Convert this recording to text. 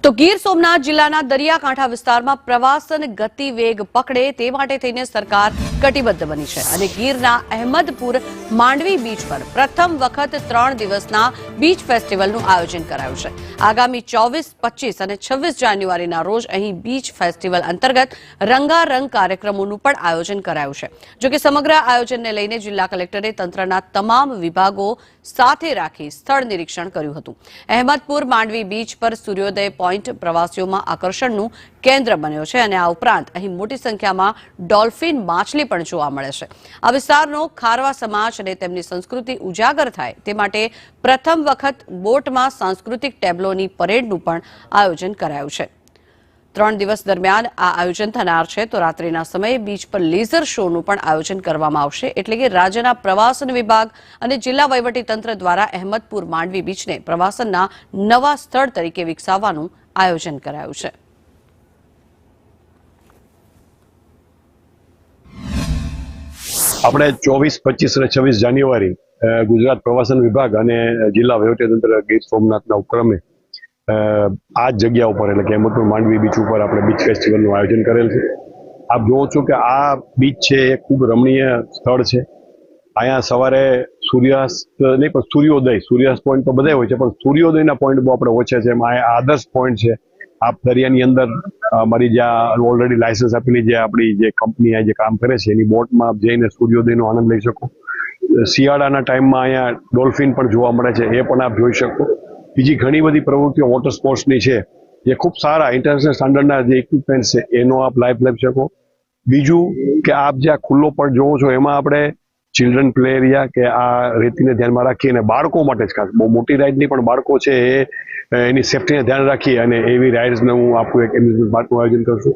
તો ગીર સોમનાથ જિલ્લાના દરિયાકાંઠા વિસ્તારમાં પ્રવાસન ગતિવેગ પકડે તે માટે થઈને સરકાર કટિબદ્ધ બની છે અને ગીરના અહેમદપુર માંડવી બીચ પર પ્રથમ વખત 3 દિવસના બીચ ફેસ્ટિવલનું આયોજન કરાયું છે। આગામી 24, 25 અને 26 જાન્યુઆરીના રોજ અહીં બીચ ફેસ્ટિવલ અંતર્ગત રંગારંગ કાર્યક્રમોનું પણ આયોજન કરાયું છે। જો કે સમગ્ર આયોજનને લઈને જિલ્લા કલેક્ટરે તંત્રના તમામ વિભાગો સાથે રાખી સ્થળ નિરીક્ષણ કર્યું હતું। અહેમદપુર માંડવી બીચ પર સૂર્યોદય પોઈન્ટ પ્રવાસીઓમાં આકર્ષણનું કેન્દ્ર બન્યો છે અને આ ઉપરાંત અહીં મોટી સંખ્યામાં ડોલ્ફિન માછલી પણ જોવા મળે છે। આ વિસ્તારનો ખારવા સમાજ અને તેમની સંસ્કૃતિ ઉજાગર થાય તે માટે પ્રથમ વખત બોટમાં સાંસ્કૃતિક ટેબ્લોની પરેડનું પણ આયોજન કરાયું છે। 3 દિવસ દરમિયાન આ આયોજન થનાર છે તો રાત્રિના સમયે બીચ પર લેઝર શોનું પણ આયોજન કરવામાં આવશે। એટલે કે રાજ્યના પ્રવાસન વિભાગ અને જિલ્લા વહીવટીતંત્ર દ્વારા અહેમદપુર માંડવી બીચને પ્રવાસનના નવા સ્થળ તરીકે વિકસાવવાનું આયોજન કરાયું છે। આપણે 24, 25 અને 26 જાન્યુઆરી ગુજરાત પ્રવાસન વિભાગ અને જિલ્લા વહીવટીતંત્ર ગીર સોમનાથના ઉપક્રમે આ જગ્યા ઉપર એટલે કે અહેમદપુર માંડવી બીચ ઉપર આપણે બીચ ફેસ્ટિવલનું આયોજન કરેલ છે। આપ જુઓ છો કે આ બીચ છે એ ખૂબ રમણીય સ્થળ છે। અહીંયા સવારે સૂર્યાસ્ત નહીં પણ સૂર્યાસ્ત પોઈન્ટ તો બધા હોય છે પણ સૂર્યોદયના પોઈન્ટ બહુ આપણે ઓછા છે। એમાં આદર્શ પોઈન્ટ છે। આપ દરિયાની અંદર અમારી જ્યાં ઓલરેડી લાયસન્સ આપેલી જે આપણી જે કંપની આ જે કામ કરે છે એની બોટમાં આપ જઈને સૂર્યોદયનો આનંદ લઈ શકો। શિયાળાના ટાઈમમાં અહીંયા ડોલ્ફિન પણ જોવા મળે છે એ પણ આપ જોઈ શકો। બીજી ઘણી બધી પ્રવૃત્તિઓ વોટર સ્પોર્ટ્સની છે જે ખૂબ સારા ઇન્ટરનેશનલ સ્ટાન્ડર્ડના જે ઇક્વિપમેન્ટ છે એનો આપ લાભ લઈ શકો। બીજું કે આપ જે આ ખુલ્લો પણ જોવો છો એમાં આપણે ચિલ્ડ્રન પ્લે એરિયા કે આ રેતીને ધ્યાનમાં રાખી અને બાળકો માટે જ ખાસ બહુ મોટી રાઇડની પણ બાળકો છે એ એની સેફ્ટીને ધ્યાન રાખી અને એવી રાઇડ્સને હું આપું એક એમ્યુઝમેન્ટ પાર્કનું આયોજન કરું છું।